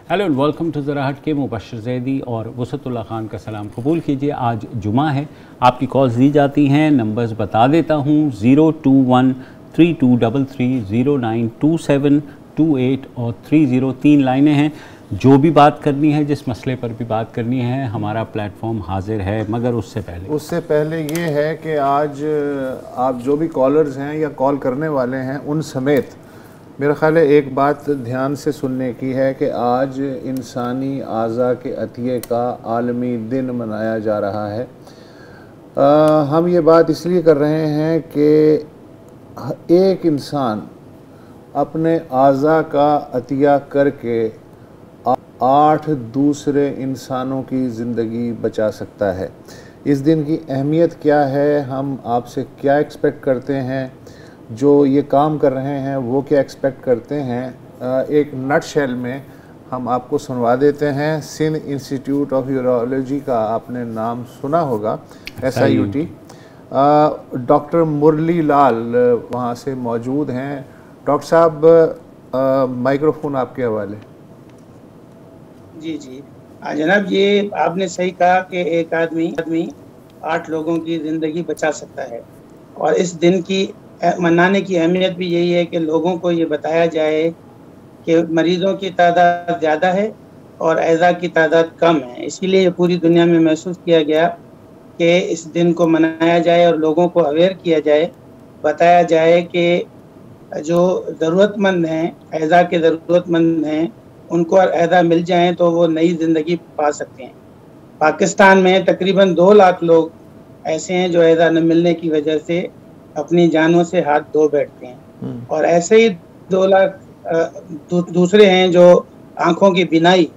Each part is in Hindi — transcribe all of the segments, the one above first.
हेलो एंड वेलकम टू ज़रा हट के। मुबशर ज़ैदी और वसतुल्लाह खान का सलाम कबूल कीजिए। आज जुमा है, आपकी कॉल्स दी जाती हैं। नंबर्स बता देता हूँ, 0213233092728 और 30। 3 लाइनें हैं। जो भी बात करनी है, जिस मसले पर भी बात करनी है, हमारा प्लेटफॉर्म हाजिर है। मगर उससे पहले ये है कि आज आप जो भी कॉलर्स हैं या कॉल करने वाले हैं उन समेत मेरा ख़्याल है एक बात ध्यान से सुनने की है कि आज इंसानी आज़ा के अतिये का आलमी दिन मनाया जा रहा है। हम ये बात इसलिए कर रहे हैं कि एक इंसान अपने आज़ा का अतिया करके 8 दूसरे इंसानों की ज़िंदगी बचा सकता है। इस दिन की अहमियत क्या है, हम आपसे क्या एक्सपेक्ट करते हैं, जो ये काम कर रहे हैं वो क्या एक्सपेक्ट करते हैं, एक नट शेल में हम आपको सुनवा देते हैं। सिंध इंस्टीट्यूट ऑफ यूरोलॉजी का आपने नाम सुना होगा, SIUT। डॉक्टर मुरली लाल वहाँ से मौजूद हैं। डॉक्टर साहब, माइक्रोफोन आपके हवाले। जी जनाब, ये आपने सही कहा कि एक आदमी 8 लोगों की ज़िंदगी बचा सकता है। और इस दिन की मनाने की अहमियत भी यही है कि लोगों को ये बताया जाए कि मरीज़ों की तादाद ज़्यादा है और ऐज़ा की तादाद कम है। इसीलिए ये पूरी दुनिया में महसूस किया गया कि इस दिन को मनाया जाए और लोगों को अवेयर किया जाए, बताया जाए कि जो ज़रूरतमंद हैं, ऐज़ा के ज़रूरतमंद हैं, उनको ऐज़ा मिल जाएँ तो वो नई ज़िंदगी पा सकते हैं। पाकिस्तान में तकरीबन 2 लाख लोग ऐसे हैं जो ऐज़ा न मिलने की वजह से अपनी जानों से हाथ धो बैठते हैं। और ऐसे ही 2 लाख दूसरे हैं जो आँखों की बिनाई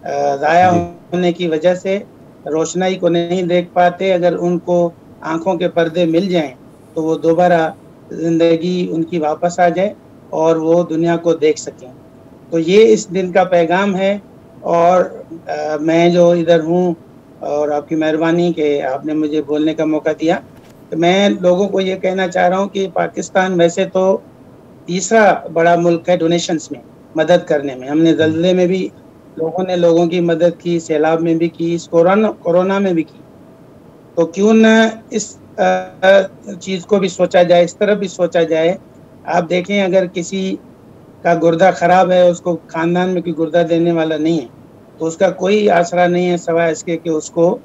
ज़ाया होने की वजह से रोशनाई को नहीं देख पाते। अगर उनको आँखों के पर्दे मिल जाएं तो वो दोबारा ज़िंदगी उनकी वापस आ जाए और वो दुनिया को देख सकें। तो ये इस दिन का पैगाम है। और मैं जो इधर हूँ और आपकी मेहरबानी कि आपने मुझे बोलने का मौका दिया, तो मैं लोगों को ये कहना चाह रहा हूँ कि पाकिस्तान वैसे तो तीसरा बड़ा मुल्क है डोनेशंस में, मदद करने में। हमने ज़ल्ज़ले में भी लोगों की मदद की, सैलाब में भी की, इस कोरोना में भी की। तो क्यों न इस चीज़ को भी सोचा जाए, इस तरफ भी सोचा जाए। आप देखें, अगर किसी का गुर्दा ख़राब है, उसको ख़ानदान में कोई गुर्दा देने वाला नहीं है, तो उसका कोई आसरा नहीं है सिवाय इसके कि उसको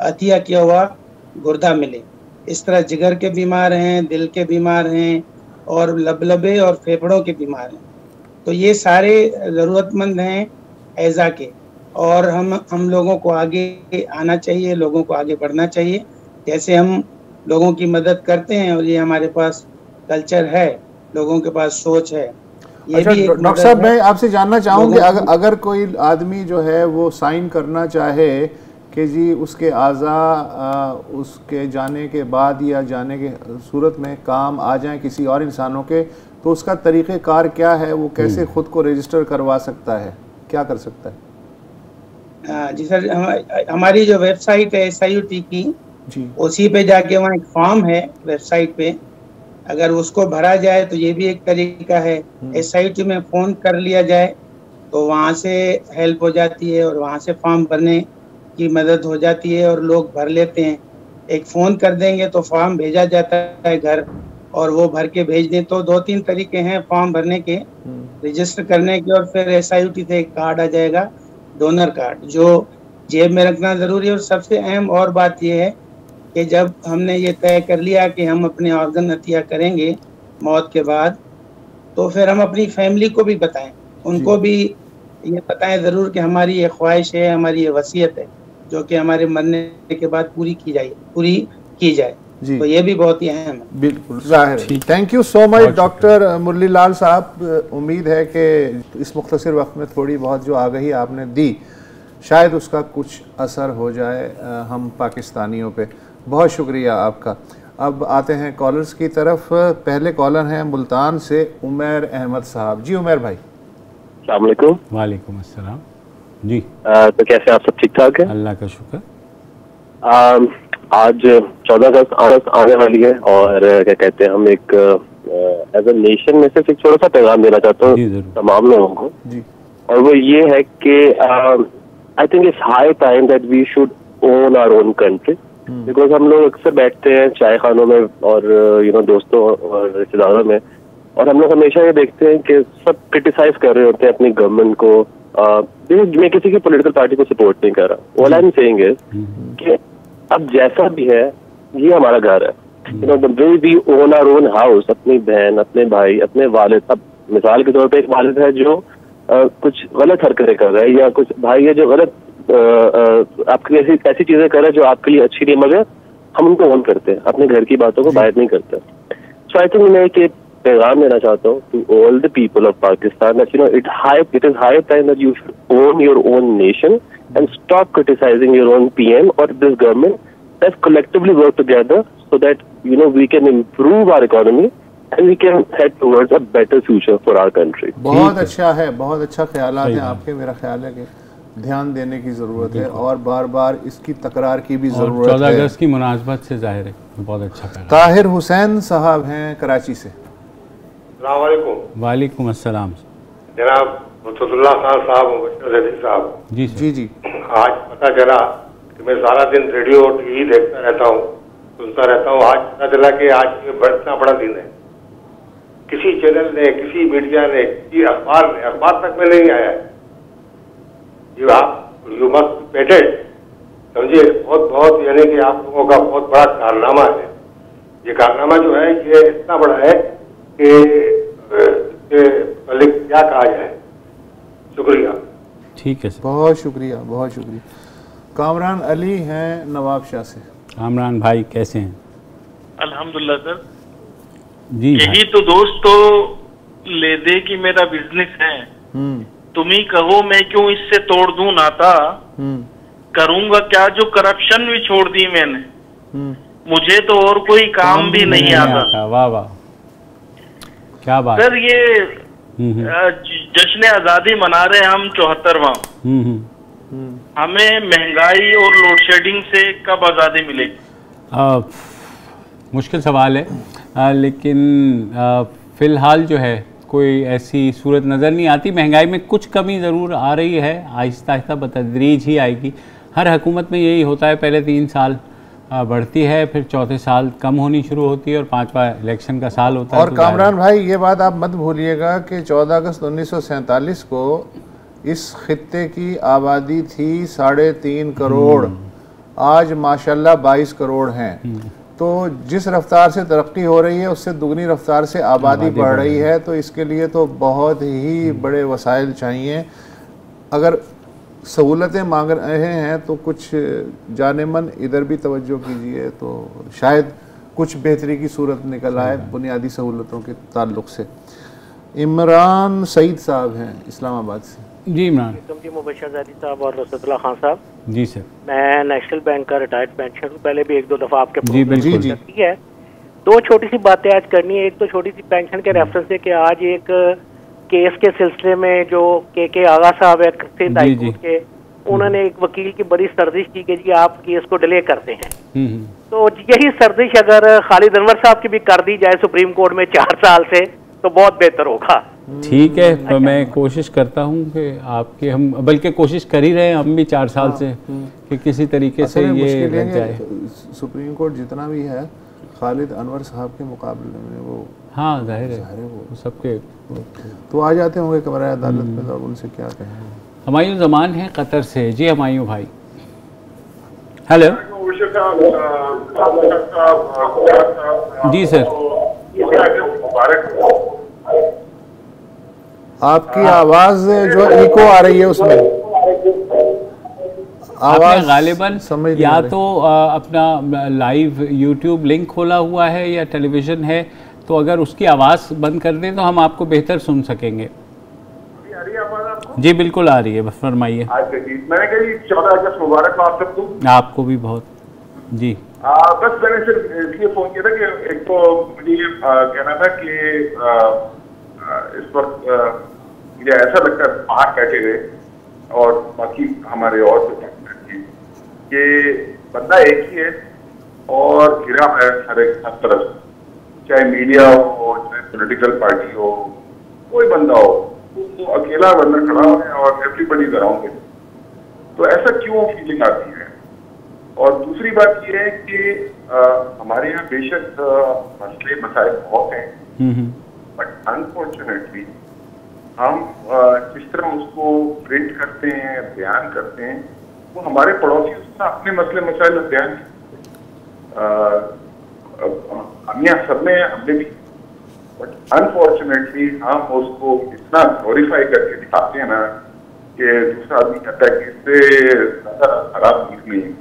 अतिया किया हुआ गुर्दा मिले। इस तरह जिगर के बीमार हैं, दिल के बीमार हैं और लबलबे और फेफड़ों के बीमार हैं। तो ये सारे ज़रूरतमंद हैं ऐज़ा के। और हम लोगों को आगे आना चाहिए, लोगों को आगे बढ़ना चाहिए। जैसे हम लोगों की मदद करते हैं और ये हमारे पास कल्चर है, लोगों के पास सोच है। अच्छा डॉक्टर साहब, मैं आपसे जानना चाहूँगी, अगर कोई आदमी जो है वो साइन करना चाहे कि जी उसके आज़ा उसके जाने के बाद या जाने के सूरत में काम आ जाएं किसी और इंसानों के, तो उसका तरीक़ेकार क्या है, वो कैसे ख़ुद को रजिस्टर करवा सकता है, क्या कर सकता है? जी सर, हमारी जो वेबसाइट है SIUT की, जी, उसी पे जाके वहाँ एक फॉर्म है वेबसाइट पे, अगर उसको भरा जाए तो ये भी एक तरीका है। SIUT में फ़ोन कर लिया जाए तो वहाँ से हेल्प हो जाती है और वहाँ से फॉर्म भरने की मदद हो जाती है और लोग भर लेते हैं। एक फ़ोन कर देंगे तो फॉर्म भेजा जाता है घर, और वो भर के भेज दें। तो 2-3 तरीके हैं फॉर्म भरने के, रजिस्टर करने के। और फिर SIUT से एक कार्ड आ जाएगा, डोनर कार्ड, जो जेब में रखना ज़रूरी है। और सबसे अहम और बात यह है कि जब हमने ये तय कर लिया कि हम अपने ऑर्गन अतिया करेंगे मौत के बाद, तो फिर हम अपनी फैमिली को भी बताएं, उनको भी ये बताएं ज़रूर कि हमारी ये ख्वाहिश है, हमारी ये वसीयत है, जो कि हमारे मरने के बाद पूरी की जाए। तो ये भी बहुत ही अहम है। बिल्कुल ज़ाहिर है। Thank you so much doctor Murali Lal sahab. उम्मीद है कि इस मुख्तसर वक्त में थोड़ी बहुत जो आगाही आपने दी, शायद उसका कुछ असर हो जाए हम पाकिस्तानियों पे। बहुत शुक्रिया आपका। अब आते हैं कॉलर्स की तरफ। पहले कॉलर हैं मुल्तान से उमर अहमद साहब। जी उमर भाई। अस्सलाम वालेकुम। वालेकुम अस्सलाम। जी, तो कैसे आप सब ठीक ठाक है? अल्लाह का शुक्र। आज 14 अगस्त आने वाली है और क्या कहते हैं, हम एक एज ए नेशन में सिर्फ एक छोटा सा पैगाम देना चाहता हूँ तमाम लोगों को जी और वो ये है कि I think it's high time that we should own our own country, because हम लोग अक्सर बैठते हैं चाय खानों में और दोस्तों और रिश्तेदारों में, और हम लोग हमेशा ये देखते हैं कि सब क्रिटिसाइज कर रहे होते हैं अपनी गवर्नमेंट को। मैं किसी की पॉलिटिकल पार्टी को सपोर्ट नहीं कर रहा। All I am saying is कि अब जैसा भी है ये हमारा घर है, the way we own our own house, अपनी बहन, अपने भाई, अपने वालिद। अब मिसाल के तौर पे एक वालिद है जो कुछ गलत हरकतें कर रहा है, या कुछ भाई है जो गलत आपकी ऐसी चीजें कर रहा है जो आपके लिए अच्छी नहीं, मगर हम उनको ओन करते हैं, अपने घर की बातों को बाहर नहीं करते। सो आई थिंक मैं एक पैगाम देना चाहता हूँ to all the people of Pakistan that it is high time that you should own your own nation and stop criticising your own PM और this government. Let's collectively work together so that we can improve our economy and we can head towards a better future for our country. बहुत अच्छा है, बहुत अच्छा ख्यालात हैं आपके। मेरा ख्याल है कि ध्यान देने की ज़रूरत है और बार बार इसकी तकरार की भी ज़रूरत है। 14 अगस्त की मुनासबत से जाहिर है बहुत अच्छा ख्याल। ताहिर हुसैन साहब हैं कराची से। अस्सलाम वालेकुम। वालेकुम अस्सलाम जनाब मुस्तफा खान साहब, मुबशर रफीक साहब। जी जी जी। आज पता चला कि मैं सारा दिन रेडियो और टीवी देखता रहता हूँ, सुनता रहता हूँ। आज पता चला कि आज ये इतना बड़ा दिन है। किसी चैनल ने, किसी मीडिया ने, किसी अखबार तक में नहीं आया है। यू मस्ट पेटेड, समझिए। बहुत यानी कि आप लोगों का बहुत बड़ा कारनामा है। ये कारनामा जो है ये इतना बड़ा है कि क्या कहा जाए। शुक्रिया। ठीक है सर, बहुत शुक्रिया, बहुत शुक्रिया। कामरान अली हैं नवाबशाह से। कामरान भाई कैसे हैं? अल्हम्दुलिल्लाह सर। जी यही तो दोस्तों ले दे कि मेरा बिजनेस है, तुम ही कहो मैं क्यों इससे तोड़ दूं नाता, करूंगा क्या जो करप्शन भी छोड़ दी मैंने, मुझे तो और कोई काम भी नहीं आता। वाह वाह, क्या बात सर। ये जश्न आजादी मना रहे हम 74वां, हमें महंगाई और लोड शेडिंग से कब आजादी मिलेगी? मुश्किल सवाल है, लेकिन फ़िलहाल जो है कोई ऐसी सूरत नज़र नहीं आती। महंगाई में कुछ कमी ज़रूर आ रही है, आहिस्ता आहिस्ता बतदरीज ही आएगी। हर हुकूमत में यही होता है, पहले 3 साल बढ़ती है, फिर चौथे साल कम होनी शुरू होती है और 5वां इलेक्शन का साल होता है। और कामरान भाई ये बात आप मत भूलिएगा कि 14 अगस्त 1947 को इस खित्ते की आबादी थी 3.5 करोड़, आज माशाल्लाह 22 करोड़ हैं। तो जिस रफ्तार से तरक्की हो रही है उससे दुगनी रफ्तार से आबादी बढ़ रही है, तो इसके लिए तो बहुत ही बड़े वसाइल चाहिए। अगर सहूलतें मांग रहे हैं तो कुछ जानेमन इधर भी तवज्जो कीजिए, तो शायद कुछ बेहतरी की सूरत निकल आए बुनियादी सहूलतों के ताल्लुक से। इमरान सईद साहब हैं इस्लामाबाद से। जी इमरान जी, मुबशर ज़ादी साहब और रसूलुल्लाह खान साहब। जी सर। मैं नेशनल बैंक का रिटायर्ड पेंशनर हूँ, पहले भी 1-2 दफ़ा आपके जी बिल्कुल जी है। 2 छोटी सी बातें आज करनी है। एक तो छोटी सी पेंशन के रेफरेंस से कि आज एक केस के सिलसिले में जो के आगा साहब है सिंध हाई कोर्ट के, उन्होंने एक वकील की बड़ी सर्जिश की कि जी आप केस को डिले करते हैं। तो यही सर्जिश अगर खालिद अनवर साहब की भी कर दी जाए सुप्रीम कोर्ट में 4 साल से, तो बहुत बेहतर होगा। ठीक है, तो मैं कोशिश करता हूँ कि आपके, हम बल्कि कोशिश कर ही रहे हैं हम भी 4 साल से कि किसी तरीके से ये लग जाए। सुप्रीम कोर्ट जितना भी है खालिद अनवर साहब के मुकाबले में वो, हाँ जाहिर है वो सबके तो आ जाते होंगे कमरा अदालत में, तो उनसे क्या कहेंगे। हमायूं ज़मान है कतर से। जी हमायूं भाई। हेलो जी सर। आपकी आवाज़ जो इको आ रही है उसमें आवाज़ गालिबन या तो अपना लाइव यूट्यूब लिंक खोला हुआ है या टेलीविज़न है, तो अगर उसकी आवाज़ बंद कर दें तो हम आपको बेहतर सुन सकेंगे। जी बिल्कुल आ रही है, बस फरमाइए। मैंने कही 14 अगस्त मुबारक हो आप सबको। आपको भी बहुत। जी बस मैंने सिर्फ इसलिए फ़ोन किया था कि एक तो मुझे ये कहना था कि इस वक्त मुझे ऐसा लगता है 5 कैटेगरी और बाकी हमारे और कि बंदा एक ही है और घिरा है हर तरफ, चाहे मीडिया हो, चाहे पॉलिटिकल पार्टी हो, कोई बंदा हो, वो अकेला बंदा खड़ा है और एवरीबडी अराउंड है। तो ऐसा क्यों फीलिंग आती है? और दूसरी बात ये है कि हमारे यहाँ बेशक मसले मसाइल बहुत हैं, बट अनफॉर्चुनेटली हम जिस तरह उसको प्रिंट करते हैं, बयान करते हैं, वो हमारे पड़ोसी उसमें अपने मसले मसाइल बयान हम यहाँ सब में हमने भी, बट अनफॉर्चुनेटली हम उसको इतना ग्लोरीफाई करके दिखाते हैं ना कि दूसरा आदमी कहता है कि इससे ज्यादा खराब चीज नहीं है।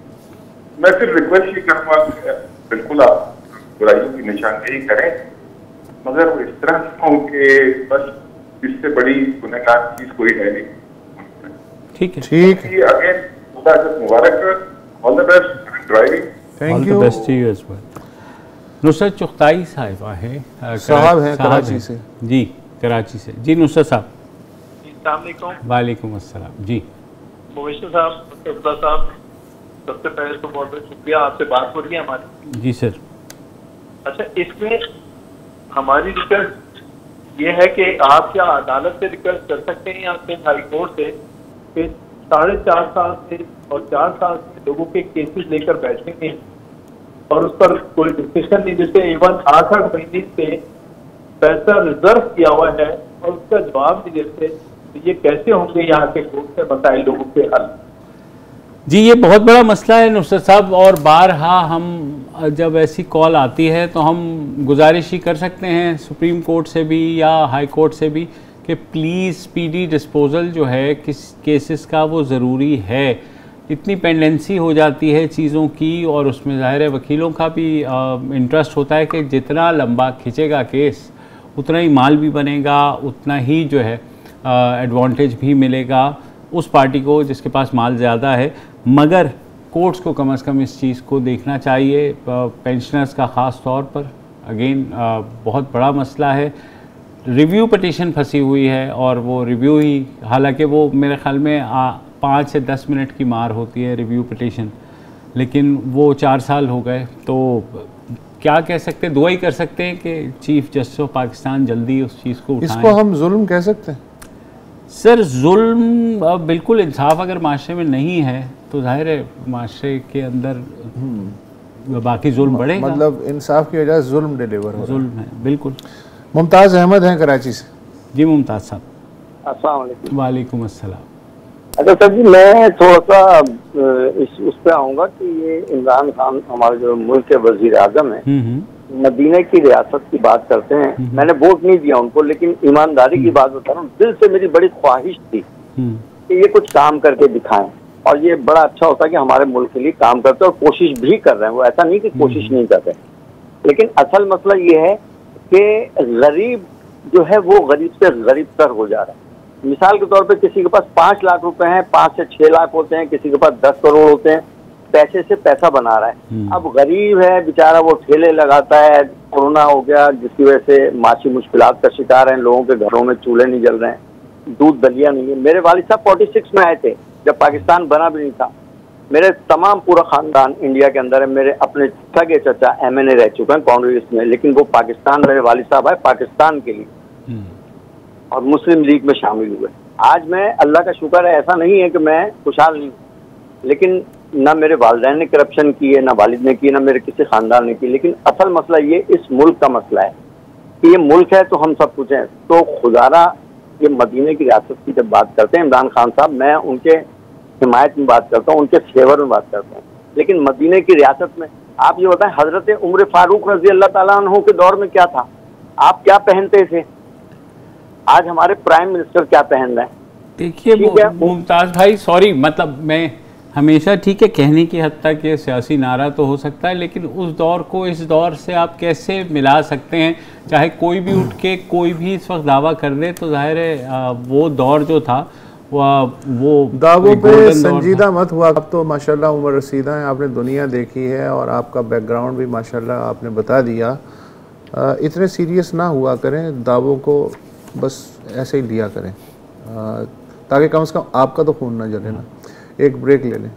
मैं सिर्फ रिक्वेस्ट ये करूँगा कि बिल्कुल आप बुराइयों की निशानदेही करें, मगर वो इस तरह से हो कि बस इससे बड़ी गुनहगार चीज कोई है नहीं। ठीक है, ठीक है। अगेन मुबारक, all the best driving. Thank you. Best to you as well. Nusrat Chughtai साहिबा है, साहब हैं कराची से। जी, कराची से। जी नुसरत साहब। अस्सलाम वालेकुम। वालेकुम अस्सलाम। जी मुबशिर साहब, सबसे पहले तो बहुत बहुत शुक्रिया, आपसे बात हो रही है हमारी। जी सर। अच्छा, इसमें हमारी रिक्वेस्ट ये है कि आप क्या अदालत से रिक्वेस्ट कर सकते हैं या फिर हाई कोर्ट से कि 4.5 साल से और 4 साल से लोगों के केसेस लेकर बैठेंगे और उस पर कोई डिस्कशन नहीं, जैसे इवन 8 महीने से पैसा रिजर्व किया हुआ है और उसका जवाब नहीं देते, तो ये कैसे होंगे यहाँ के कोर्ट से मसाइल लोगों के हल? जी, ये बहुत बड़ा मसला है नुसरत साहब, और बारहा हम जब ऐसी कॉल आती है तो हम गुजारिश ही कर सकते हैं सुप्रीम कोर्ट से भी या हाई कोर्ट से भी कि प्लीज़ स्पीडी डिस्पोजल जो है किस केसेस का वो ज़रूरी है। इतनी पेंडेंसी हो जाती है चीज़ों की, और उसमें ज़ाहिर है वकीलों का भी इंटरेस्ट होता है कि जितना लंबा खिंचेगा केस उतना ही माल भी बनेगा, उतना ही जो है एडवांटेज भी मिलेगा उस पार्टी को जिसके पास माल ज़्यादा है। मगर कोर्ट्स को कम से कम इस चीज़ को देखना चाहिए, पेंशनर्स का ख़ास तौर पर। अगेन बहुत बड़ा मसला है, रिव्यू पटिशन फंसी हुई है, और वो रिव्यू ही, हालांकि वो मेरे ख़्याल में 5 से 10 मिनट की मार होती है रिव्यू पटिशन, लेकिन वो 4 साल हो गए। तो क्या कह सकते हैं, दुआ ही कर सकते हैं कि चीफ जस्टिस ऑफ पाकिस्तान जल्दी उस चीज़ को उठाएं। इसको हम जुल्म कह सकते हैं? सर, जुल्म बिल्कुल, इंसाफ अगर माशरे में नहीं है तो जाहिर है माशरे के अंदर बाकी जुल्म बढ़ेगा। मतलब इंसाफ की वजह से जुल्म डिलीवर हो जुल्म है, बिल्कुल। मुमताज़ अहमद हैं कराची से। जी मुमताज़ साहब। अस्सलाम वालेकुम। वालेकुम अस्सलाम। अच्छा सर जी, मैं थोड़ा सा उस पर आऊँगा कि ये इमरान खान हमारे जो मुल्क के वजीर आजम है, मदीने की रियासत की बात करते हैं। मैंने वोट नहीं दिया उनको, लेकिन ईमानदारी की बात बता रहा हूँ, दिल से मेरी बड़ी ख्वाहिश थी कि ये कुछ काम करके दिखाएं, और ये बड़ा अच्छा होता है कि हमारे मुल्क के लिए काम करते हैं और कोशिश भी कर रहे हैं। वो ऐसा नहीं कि कोशिश नहीं कर रहे, लेकिन असल मसला ये है कि गरीब जो है वो गरीब से गरीब तर हो जा रहा है। मिसाल के तौर पे किसी के पास 5 लाख रुपए हैं, 5 से 6 लाख होते हैं, किसी के पास 10 करोड़ होते हैं, पैसे से पैसा बना रहा है। अब गरीब है बेचारा, वो ठेले लगाता है, कोरोना हो गया जिसकी वजह से माशी मुश्किलात का शिकार है, लोगों के घरों में चूल्हे नहीं जल रहे हैं, दूध दलिया नहीं है। मेरे वालिद साहब 46 में आए थे जब पाकिस्तान बना भी नहीं था। मेरे तमाम पूरा खानदान इंडिया के अंदर है। मेरे अपने सगे चचा MNA रह चुके हैं कांग्रेस में, लेकिन वो पाकिस्तान, मेरे वालिद साहब आए पाकिस्तान के लिए और मुस्लिम लीग में शामिल हुए। आज मैं, अल्लाह का शुक्र है, ऐसा नहीं है कि मैं खुशहाल नहीं, लेकिन ना मेरे वालिदैन ने करप्शन की है, ना वालिद ने की, ना मेरे किसी खानदान ने की। लेकिन असल मसला ये इस मुल्क का मसला है कि ये मुल्क है तो हम सब कुछ हैं। तो खुदारा ये मदीने की रियासत की जब बात करते हैं इमरान खान साहब, मैं उनके हिमायत में बात करता हूँ, उनके फेवर में बात करता हूँ, लेकिन मदीने की रियासत में आप ये बताएं, हजरत उमर फारूक रजी अल्लाह ताला अन्हु के दौर में क्या था? आप क्या पहनते थे? आज हमारे प्राइम मिनिस्टर क्या पहन रहे हैं? देखिए मुमताज़ भाई, सॉरी, मतलब मैं हमेशा, ठीक है, कहने की हद तक ये सियासी नारा तो हो सकता है, लेकिन उस दौर को इस दौर से आप कैसे मिला सकते हैं? चाहे कोई भी उठ के कोई भी इस वक्त दावा कर दे, तो जाहिर है वो दौर जो था वो दावों पे संजीदा मत हुआ। अब तो माशाल्लाह उम्र रसीदा है, आपने दुनिया देखी है और आपका बैकग्राउंड भी माशाल्लाह आपने बता दिया। इतने सीरियस ना हुआ करें, दावों को बस ऐसे ही लिया करें, ताकि कम से कम आपका तो खून ना जले ना। एक ब्रेक ले लें।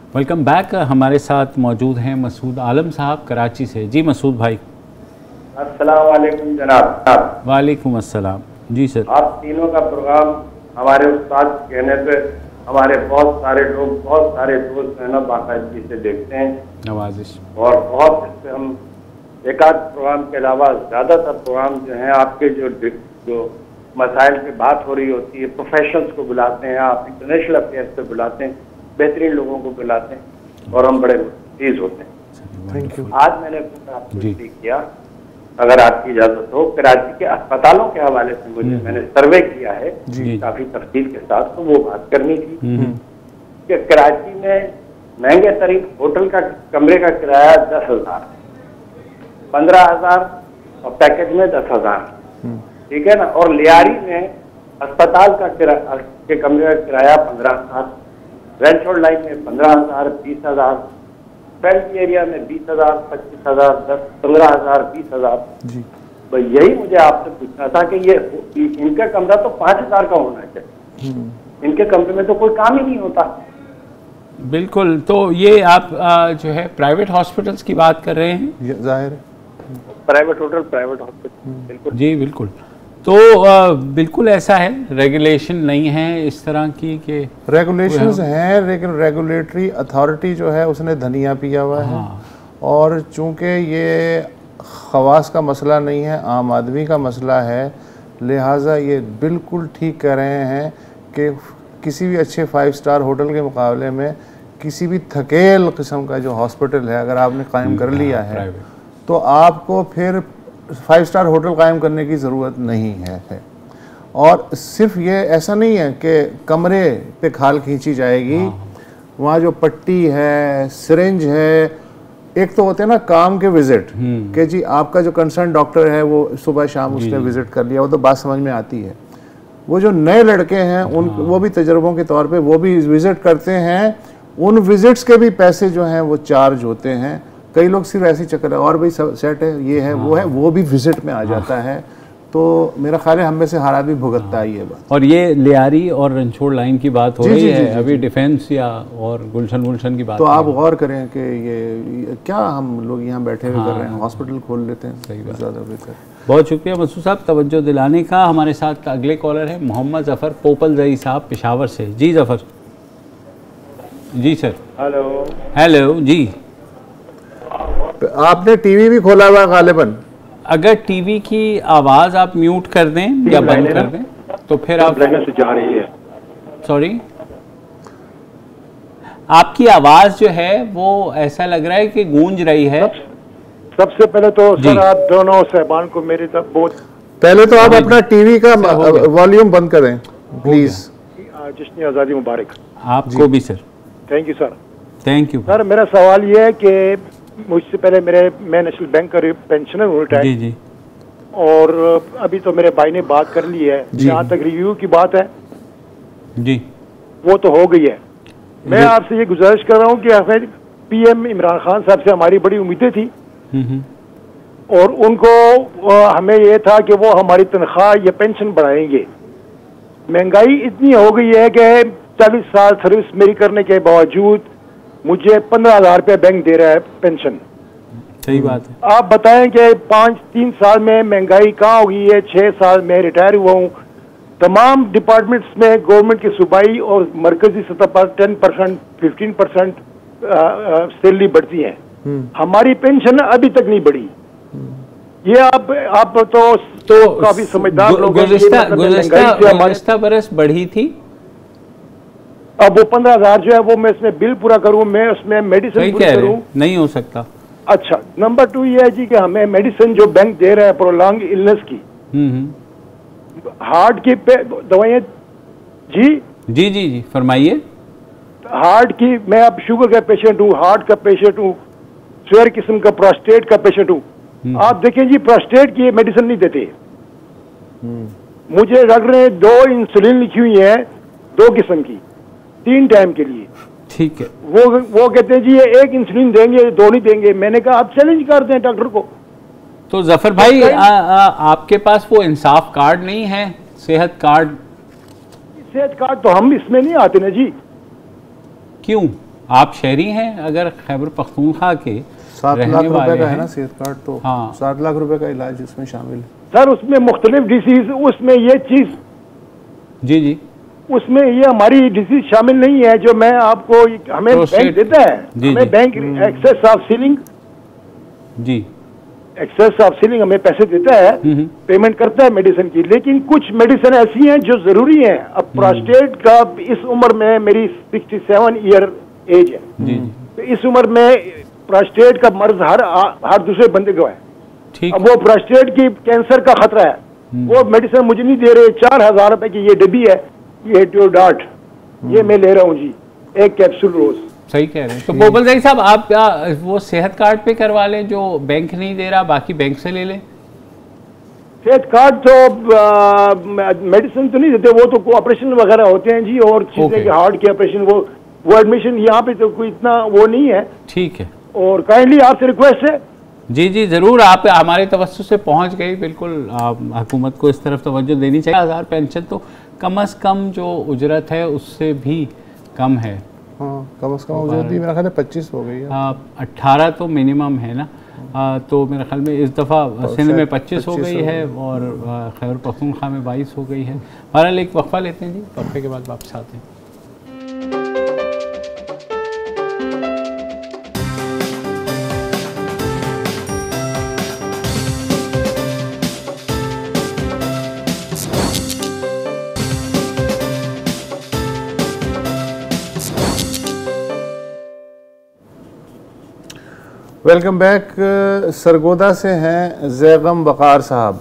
Welcome back. हमारे साथ मौजूद हैं मसूद आलम साहब कराची से। जी मसूद भाई। अस्सलाम वालेकुम जनाब। वालेकुम अस्सलाम। जी सर। आप तीनों का प्रोग्राम हमारे उस्ताद कहने पे हमारे बहुत सारे लोग, बहुत सारे दोस्त हैं ना, बाकायदगी से देखते हैं। नवाजिश। और बहुत इससे हम एक आध प्रोग्राम के अलावा ज़्यादातर प्रोग्राम जो हैं आपके जो मसाइल की बात हो रही होती है, प्रोफेशनल्स को बुलाते हैं, आप इंटरनेशनल अफेयर्स पे बुलाते हैं, बेहतरीन लोगों को बुलाते हैं और हम बड़े प्लीज होते हैं। Thank you. आज मैंने आपको किया, अगर आपकी इजाजत हो, कराची के अस्पतालों के हवाले से मैंने सर्वे किया है काफी तफसील के साथ, तो वो बात करनी थी कि कराची में महंगे तरीन होटल का कमरे का किराया 10,000, 15,000 और पैकेज में 10,000, ठीक है ना। और लियारी में अस्पताल का के कमरे का किराया 15,000, रेंट रोड लाइन में 15,000, 20,000, बेल्ट एरिया में 20,000, 25,000, 15,000, 20,000। जी भाई, यही मुझे आपसे पूछना था कि ये इनका कमरा तो 5,000 का होना चाहिए, इनके कमरे में तो कोई काम ही नहीं होता। बिल्कुल। तो ये आप जो है प्राइवेट हॉस्पिटल्स की बात कर रहे हैं? जाहिर है प्राइवेट होटल, प्राइवेट हॉस्पिटल। बिल्कुल जी बिल्कुल। तो बिल्कुल ऐसा है, रेगुलेशन नहीं है इस तरह की कि रेगुलेशंस हैं, लेकिन रेगुलेटरी अथॉरिटी जो है उसने धनिया पिया हुआ है। और चूंकि ये खवास का मसला नहीं है, आम आदमी का मसला है, लिहाजा ये बिल्कुल ठीक कह रहे हैं कि किसी भी अच्छे 5 स्टार होटल के मुकाबले में किसी भी थकेल किस्म का जो हॉस्पिटल है अगर आपने कायम कर लिया है तो आपको फिर 5 स्टार होटल कायम करने की ज़रूरत नहीं है। और सिर्फ ये ऐसा नहीं है कि कमरे पे खाल खींची जाएगी, वहाँ जो पट्टी है, सिरिंज है, एक तो होते हैं ना काम के विजिट कि जी आपका जो कंसर्न डॉक्टर है वो सुबह शाम उसने विजिट कर लिया, वो तो बात समझ में आती है। वो जो नए लड़के हैं उन वो भी तजर्बों के तौर पे वो भी विजिट करते हैं, उन विजिट्स के भी पैसे जो हैं वो चार्ज होते हैं। कई लोग सिर्फ ऐसे चक्कर है और भाई सेट है, ये है, वो है, वो भी विजिट में आ जाता है। तो मेरा ख्याल है हम में से हर आदमी भुगतता है ये बात। और ये लियारी और रंछोड़ लाइन की बात हो रही है, अभी डिफेंस या और गुलशन की बात। तो आप गौर करें कि ये क्या हम लोग यहाँ बैठे हुए कर रहे हैं, हॉस्पिटल खोल लेते हैं। सही बात, ज़्यादा बेहतर। बहुत शुक्रिया मसूद साहब तवज्जो दिलाने का। हमारे साथ अगले कॉलर है मोहम्मद ज़फ़र पोपल जई साहब पेशावर से। जी ज़फ़र। जी सर। हेलो। हेलो जी। आपने टीवी भी खोला हुआ गालिबन? अगर टीवी की आवाज़ आप म्यूट कर दें या बंद कर दें तो फिर आप से जा रही है। सॉरी, आपकी आवाज़ जो है वो ऐसा लग रहा है कि गूंज रही है। सबसे पहले तो सर आप दोनों साहबान को मेरी तरफ बहुत पहले तो आप अपना टीवी का वॉल्यूम बंद करें प्लीज। जश्न आज़ादी मुबारक आपको भी sir. Thank you sir. Thank you sir. मेरा सवाल ये है कि मुझसे पहले मैं नेशनल बैंक का पेंशनर हूँ रिटायर्ड, जी। और अभी तो मेरे भाई ने बात कर ली है, जहाँ तक रिव्यू की बात है जी वो तो हो गई है। मैं आपसे ये गुजारिश कर रहा हूँ कि PM इमरान खान साहब से हमारी बड़ी उम्मीदें थी और उनको हमें ये था कि वो हमारी तनख्वाह या पेंशन बढ़ाएंगे। महंगाई इतनी हो गई है कि 40 साल सर्विस मेरी करने के बावजूद मुझे 15,000 रुपये बैंक दे रहा है पेंशन। सही बात है। आप बताएं कि 3 साल में महंगाई कहाँ हो गई है। 6 साल में रिटायर हुआ हूँ। तमाम डिपार्टमेंट्स में गवर्नमेंट की सूबाई और मरकजी सतह पर 10%, 15% सैलरी बढ़ती है, हमारी पेंशन अभी तक नहीं बढ़ी। ये आप तो काफी समझदार लोग हैं। गुज़िश्ता बरस बढ़ी थी, अब वो 15,000 जो है वो मैं इसमें बिल पूरा करूँ, मैं उसमें मेडिसिन पूरी करूँ, नहीं हो सकता। अच्छा, नंबर 2 ये है जी कि हमें मेडिसिन जो बैंक दे रहा है प्रोलॉन्ग इलनेस की, हार्ट की दवाइयाँ जी फरमाइए। हार्ट की, मैं अब शुगर का पेशेंट हूँ, हार्ट का पेशेंट हूँ, स्वेयर किस्म का प्रोस्टेट का पेशेंट हूँ। आप देखें जी प्रोस्टेट की मेडिसिन नहीं देते। मुझे डॉक्टर ने 2 इंसुलिन लिखी हुई है, 2 किस्म की, 3 टाइम के लिए। ठीक है। वो कहते हैं जी ये 1 इंसुलिन देंगे, 2 नहीं देंगे। मैंने कहा आप चैलेंज कर दें डॉक्टर को। तो जफर भाई आपके पास वो इंसाफ कार्ड नहीं है, सेहत कार्ड? सेहत कार्ड तो हम इसमें नहीं आते ना जी। क्यों? आप शहरी हैं अगर खैबर पख्तूनख्वा के 7 लाख रुपए का है ना सेहत कार्ड, तो हाँ 7 लाख रुपए का इलाज उसमें शामिल है सर। उसमें मुख्तलिफ डिसीज, उसमें ये चीज, जी जी, उसमें ये हमारी डिसीज शामिल नहीं है जो मैं आपको, हमें बैंक देता है, हमें बैंक एक्सेस ऑफ सीलिंग, जी एक्सेस ऑफ सीलिंग हमें पैसे देता है, पेमेंट करता है मेडिसिन की। लेकिन कुछ मेडिसिन ऐसी हैं जो जरूरी हैं। अब प्रोस्टेट का इस उम्र में, मेरी 67 ईयर एज है, तो इस उम्र में प्रोस्टेट का मर्ज हर दूसरे बंदे को है। अब वो प्रोस्टेट की कैंसर का खतरा है, वो मेडिसिन मुझे नहीं दे रहे। 4000 रुपए की ये डब्बी है, ये ड्योडार्ट, ये मैं ले रहा हूँ जी, 1 कैप्सूल रोज। सही कह रहे हैं। तो बोबल भाई साहब, आप वो सेहत कार्ड पे करवा लें जो बैंक नहीं दे रहा, बाकी बैंक से ले लें। सेहत कार्ड तो मेडिसिन तो नहीं देते, वो तो ऑपरेशन वगैरह होते हैं जी, और चीजें के हार्ट के ऑपरेशन, वो एडमिशन यहाँ पे तो कोई इतना वो नहीं है। ठीक है, और काइंडली आपसे रिक्वेस्ट है। जी जी ज़रूर, आप हमारे तवज्जो से पहुँच गई। बिल्कुल हुकूमत को इस तरफ तवज्जो देनी चाहिए। 1000 पेंशन तो कम से कम जो उजरत है उससे भी कम है। हाँ, कम से कम उजरत भी मेरा ख्याल है 25 हो गई है। 18 तो मिनिमम है ना, तो मेरे ख्याल में इस दफ़ा सिंध में 25 हो गई है और खैबर पख्तूनख्वा में 22 हो गई है। बहरहाल एक वक्फा लेते हैं जी, वक्फे के बाद वापस आते हैं। Welcome back. सरगोदा से हैं जैगम वकार साहब।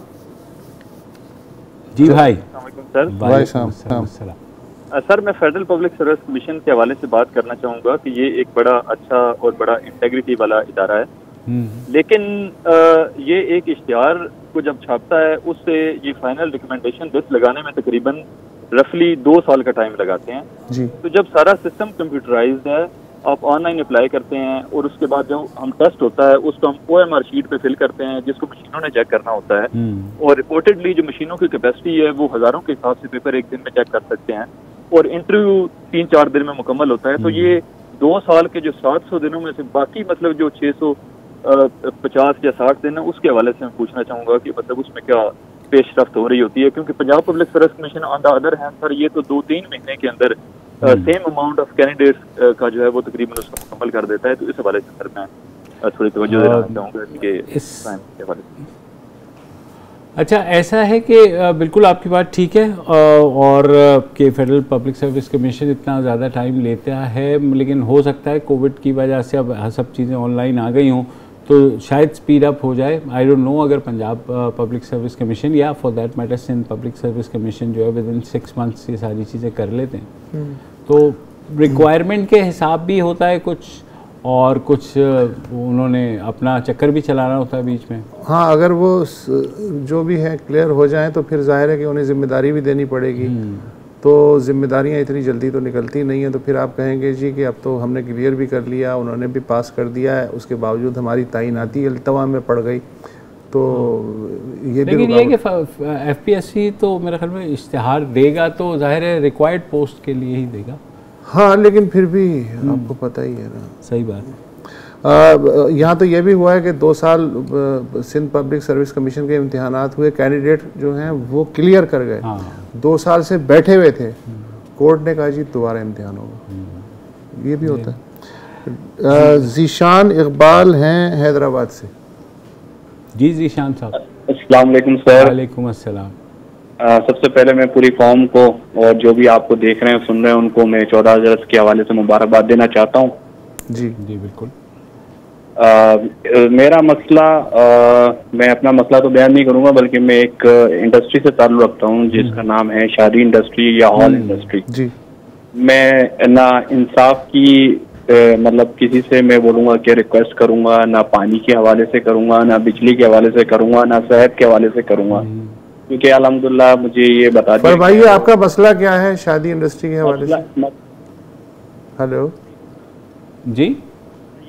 जी भाई। सर भाई साहब, सर मैं फेडरल पब्लिक सर्विस कमीशन के हवाले से बात करना चाहूँगा कि ये एक बड़ा अच्छा और बड़ा इंटेग्रिटी वाला इदारा है, लेकिन ये एक इश्तिहार को जब छापता है उससे ये फाइनल रिकमेंडेशन लिस्ट लगाने में तकरीबन रफली 2 साल का टाइम लगाते हैं जी। तो जब सारा सिस्टम कंप्यूटराइज्ड है, आप ऑनलाइन अप्लाई करते हैं और उसके बाद जब हम टेस्ट होता है उसको हम OMR शीट पे फिल करते हैं जिसको मशीनों ने चेक करना होता है, और रिपोर्टेडली जो मशीनों की कैपेसिटी है वो हज़ारों के हिसाब से पेपर एक दिन में चेक कर सकते हैं, और इंटरव्यू 3-4 दिन में मुकम्मल होता है। तो ये 2 साल के जो 700 दिनों में से बाकी मतलब जो 650 या 60 दिन है उसके हवाले से मैं पूछना चाहूँगा कि मतलब उसमें क्या पेशरफ्त हो रही होती है, क्योंकि Punjab public service commission on the other hand sir ये तो 2-3 महीने के अंदर सेम अमाउंट ऑफ कैंडिडेट्स का जो है वो तकरीबन उसको मुकम्मल कर देता है। तो इस हवाले से सर मैं थोड़ी तवज्जो देना चाहूँगा इसके हवाले से। अच्छा, ऐसा है कि बिल्कुल आपकी बात ठीक है, और कि फेडरल पब्लिक सर्विस कमीशन इतना ज़्यादा टाइम लेता है, लेकिन हो सकता है कोविड की वजह से अब सब चीज़ें ऑनलाइन आ गई हों तो शायद स्पीड अप हो जाए। आई डोंट नो, अगर पंजाब पब्लिक सर्विस कमीशन या for that matter Sindh public service commission जो है विद इन 6 मंथ्स ये सारी चीज़ें कर लेते हैं तो रिक्वायरमेंट के हिसाब भी होता है कुछ, और कुछ उन्होंने अपना चक्कर भी चलाना होता है बीच में। हाँ, अगर वो जो भी है क्लियर हो जाए तो फिर जाहिर है कि उन्हें जिम्मेदारी भी देनी पड़ेगी, तो जिम्मेदारियां इतनी जल्दी तो निकलती नहीं हैं। तो फिर आप कहेंगे जी कि अब तो हमने क्लियर भी कर लिया, उन्होंने भी पास कर दिया है, उसके बावजूद हमारी तैनाती अल्तवा में पड़ गई, तो ये भी लेकिन ये कि FPSC तो मेरे ख्याल में इश्तिहार देगा तो जाहिर है रिक्वायर्ड पोस्ट के लिए ही देगा। हाँ, लेकिन फिर भी आपको पता ही है ना। सही बात है। यहाँ तो ये भी हुआ है कि 2 साल सिंध पब्लिक सर्विस कमीशन के इम्तिहानात हुए, कैंडिडेट जो हैं वो क्लियर कर गए। 2 साल से बैठे हुए थे, कोर्ट ने कहा जी दोबारा इम्तिहान होगा। ये भी होता है। ज़ीशान इकबाल हैं हैदराबाद से। जी ज़ीशान साहब। अस्सलाम वालेकुम सर। वालेकुम अस्सलाम। सबसे पहले मैं पूरी कौम को और जो भी आपको देख रहे हैं सुन रहे हैं उनको मैं 14 अगस्त के हवाले से मुबारकबाद देना चाहता हूँ। जी जी बिल्कुल। मेरा मसला मैं अपना मसला तो बयान नहीं करूंगा, बल्कि मैं एक इंडस्ट्री से ताल्लुक रखता हूं जिसका नाम है शादी इंडस्ट्री या हॉल इंडस्ट्री। जी। मैं ना इंसाफ की मतलब किसी से मैं बोलूंगा कि रिक्वेस्ट करूंगा, ना पानी के हवाले से करूंगा, ना बिजली के हवाले से करूंगा, ना सेहत के हवाले से करूंगा, क्योंकि अल्हम्दुलिल्लाह मुझे ये बता पर भाई आपका मसला क्या है शादी इंडस्ट्री के हवाले से? हेलो जी।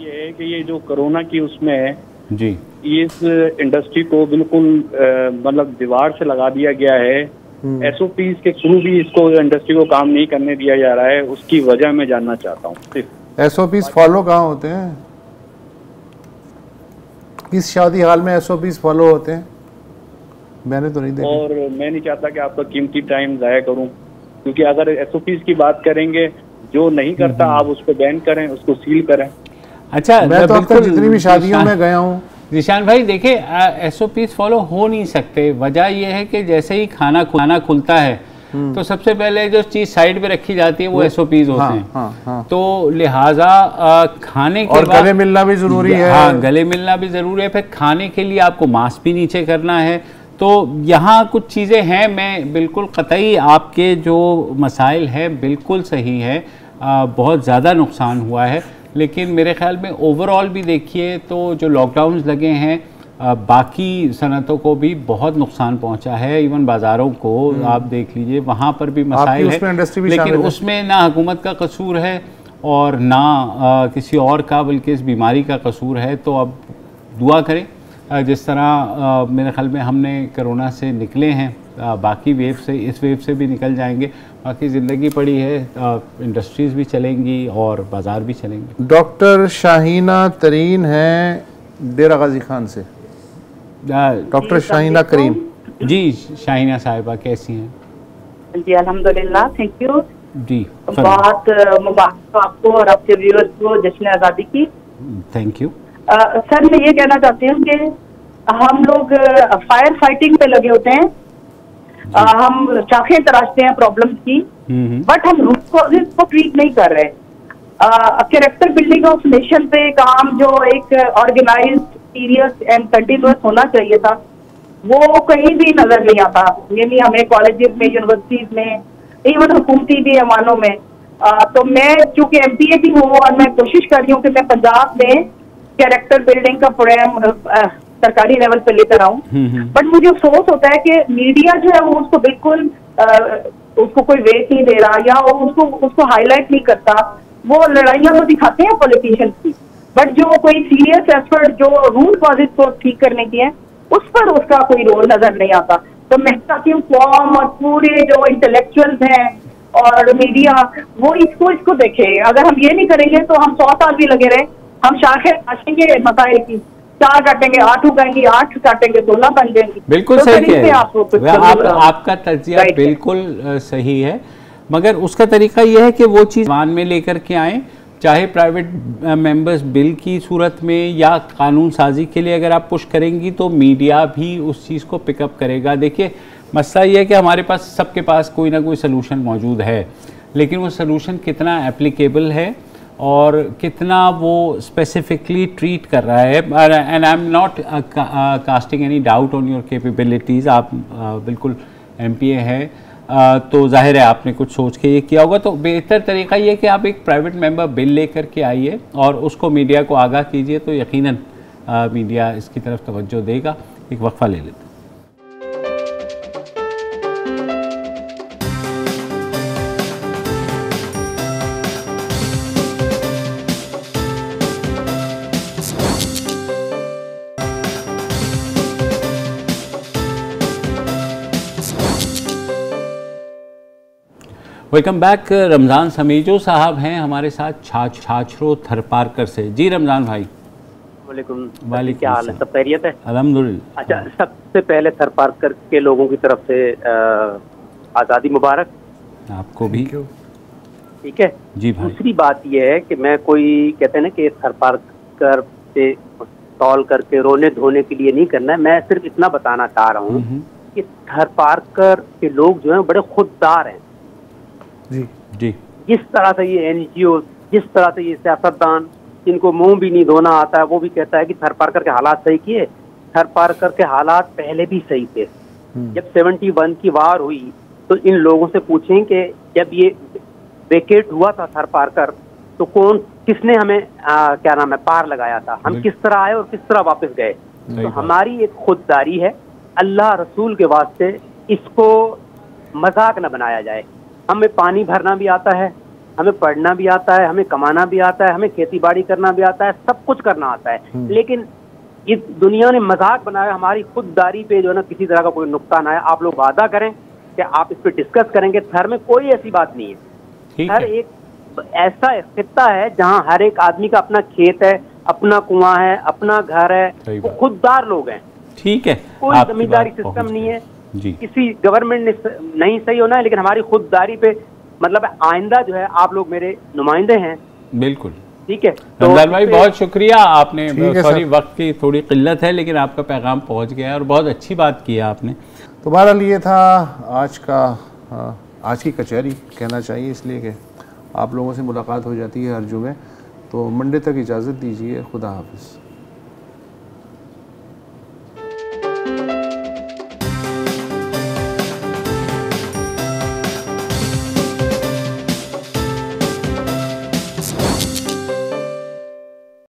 ये है कि ये जो कोरोना की उसमें है जी, इस इंडस्ट्री को बिल्कुल मतलब दीवार से लगा दिया गया है। SOPs के थ्रू भी इसको इंडस्ट्री को काम नहीं करने दिया जा रहा है। उसकी वजह मैं जानना चाहता हूँ। SOPs फॉलो कहाँ होते हैं? किस शादी हाल में SOPs फॉलो होते हैं? मैंने तो नहीं देखा। और मैं नहीं चाहता कि आपका कीमती टाइम ज़ाया करूं, क्योंकि अगर SOPs की बात करेंगे, जो नहीं करता आप उसको बैन करें, उसको सील करें। अच्छा, मैं तो अब तक जितनी भी शादियों में गया हूँ, जिशान भाई देखिए, SOPs फॉलो हो नहीं सकते। वजह यह है कि जैसे ही खाना खुलता है तो सबसे पहले जो चीज साइड पे रखी जाती है वो SOPs होते हैं। तो लिहाजा खाने के बाद गले मिलना भी जरूरी है। हाँ, गले मिलना भी जरूरी है। फिर खाने के लिए आपको मास्क भी नीचे करना है। तो यहाँ कुछ चीज़ें हैं, मैं बिल्कुल कतई आपके जो मसाइल हैं बिल्कुल सही है। बहुत ज़्यादा नुकसान हुआ है, लेकिन मेरे ख्याल में ओवरऑल भी देखिए तो जो लॉकडाउन्स लगे हैं बाकी सनतों को भी बहुत नुकसान पहुंचा है। इवन बाज़ारों को आप देख लीजिए, वहाँ पर भी मसाइल है, लेकिन उसमें ना हुकूमत का कसूर है और ना किसी और का, बल्कि इस बीमारी का कसूर है। तो अब दुआ करें जिस तरह मेरे ख्याल में हमने कोरोना से निकले हैं, बाकी वेव से, इस वेव से भी निकल जाएंगे। बाकी ज़िंदगी पड़ी है, इंडस्ट्रीज़ भी चलेंगी और बाज़ार भी चलेंगे। डॉक्टर शाहीना तरीन हैं डेरा गाजी खान से। डॉक्टर शाहीना करीम जी। शाहीना साहिबा कैसी हैं? जी अल्हम्दुलिल्लाह, थैंक यू जी। बहुत मुबारक आपको और आपके व्यूअर्स को जश्न आज़ादी की। Thank you. सर मैं ये कहना चाहती हूँ कि हम लोग फायर फाइटिंग पे लगे होते हैं, हम शाखें तराशते हैं प्रॉब्लम्स की, बट हम रूट कॉजेज को ट्रीट नहीं कर रहे। कैरेक्टर बिल्डिंग ऑफ नेशन पे काम जो एक ऑर्गेनाइज्ड, सीरियस एंड कंटिन्यूअस होना चाहिए था, वो कहीं भी नजर नहीं आता। यानी हमें कॉलेजेस में, यूनिवर्सिटीज में, इवन हुकूमती भी ऐवानों में। तो मैं चूंकि MPA भी हूँ और मैं कोशिश कर रही हूँ कि मैं पंजाब में कैरेक्टर बिल्डिंग का प्रोग्राम सरकारी लेवल पे लेकर आऊँ, बट मुझे अफसोस होता है कि मीडिया जो है वो उसको बिल्कुल उसको कोई वेट नहीं दे रहा, या उसको हाईलाइट नहीं करता। वो लड़ाइयाँ तो दिखाते हैं पॉलिटिशियंस की, बट जो कोई सीरियस एफर्ट जो रूट कॉजेज को ठीक करने की है, उस पर उसका कोई रोल नजर नहीं आता। तो मैं चाहती हूँ कौम और पूरे जो इंटेलेक्चुअल्स हैं और मीडिया, वो इसको देखे। अगर हम ये नहीं करेंगे तो हम 100 साल भी लगे रहे, हम शाखें काटेंगे मसाइल की, 4 काटेंगे 8 उगाएंगे, 8 काटेंगे 16 बन जाएंगे। बिल्कुल सही है, आपका तज्जिया बिल्कुल सही है, मगर उसका तरीका यह है कि वो चीज़ मान में लेकर के आएँ, चाहे प्राइवेट मेंबर्स बिल की सूरत में या कानून साजी के लिए अगर आप पुश करेंगी तो मीडिया भी उस चीज़ को पिकअप करेगा। देखिए मसला ये है कि हमारे पास, सबके पास कोई ना कोई सलूशन मौजूद है, लेकिन वो सलूशन कितना एप्लीकेबल है और कितना वो स्पेसिफिकली ट्रीट कर रहा है। And I am not casting any doubt on your capabilities. आप बिल्कुल MPA है, तो जाहिर है आपने कुछ सोच के ये किया होगा। तो बेहतर तरीका ये है कि आप एक प्राइवेट मेंबर बिल लेकर के आइए और उसको मीडिया को आगाह कीजिए, तो यकीनन मीडिया इसकी तरफ तवज्जो देगा। एक वक्फा ले लेते हैं। Welcome back. रमज़ान समीजो साहब हैं हमारे साथ छाछरो थरपारकर से। जी रमज़ान भाई। वालेकुम, क्या हाल है? सब खैरियत है? अल्हम्दुलिल्लाह। अच्छा, सबसे पहले थरपारकर के लोगों की तरफ से आज़ादी मुबारक। आपको भी। ठीक है जी भाई। दूसरी बात यह है कि मैं कोई कहते हैं ना कि थरपारकर से सॉल्व करके रोने धोने के लिए नहीं करना है। मैं सिर्फ इतना बताना चाह रहा हूँ कि थरपारकर के लोग जो हैं बड़े खुददार हैं। जी जी। जिस तरह से ये NGO, जिस तरह से ये सियासतदान, जिनको मुंह भी नहीं धोना आता है, वो भी कहता है कि थरपारकर के हालात सही किए। थरपारकर के हालात पहले भी सही थे। जब 71 की वार हुई तो इन लोगों से पूछें कि जब ये वेकेट हुआ था थरपारकर, तो किसने हमें क्या नाम है पार लगाया था, हम किस तरह आए और किस तरह वापस गए। तो हमारी एक खुददारी है, अल्लाह रसूल के वास्ते इसको मजाक न बनाया जाए। हमें पानी भरना भी आता है, हमें पढ़ना भी आता है, हमें कमाना भी आता है, हमें खेती बाड़ी करना भी आता है, सब कुछ करना आता है। लेकिन इस दुनिया ने मजाक बनाया हमारी खुददारी पे, जो है ना किसी तरह का कोई नुकसान आया। आप लोग वादा करें कि आप इस पे डिस्कस करेंगे। थर में कोई ऐसी बात नहीं है। हर एक ऐसा खित्ता है जहाँ हर एक आदमी का अपना खेत है, अपना कुआं है, अपना घर है, वो खुददार लोग हैं। ठीक है, कोई जमींदारी सिस्टम नहीं है जी। किसी गवर्नमेंट ने नहीं सही होना है, लेकिन हमारी खुददारी पे मतलब आइंदा जो है आप लोग मेरे नुमाइंदे हैं। बिल्कुल ठीक है रमजान भाई, बहुत शुक्रिया आपने, सॉरी वक्त की थोड़ी किल्लत है लेकिन आपका पैगाम पहुंच गया और बहुत अच्छी बात की आपने। तो बहरहाल ये था आज की कचहरी कहना चाहिए, इसलिए कि आप लोगों से मुलाकात हो जाती है हर जुमे। तो मंडे तक इजाज़त दीजिए, खुदा हाफिज़।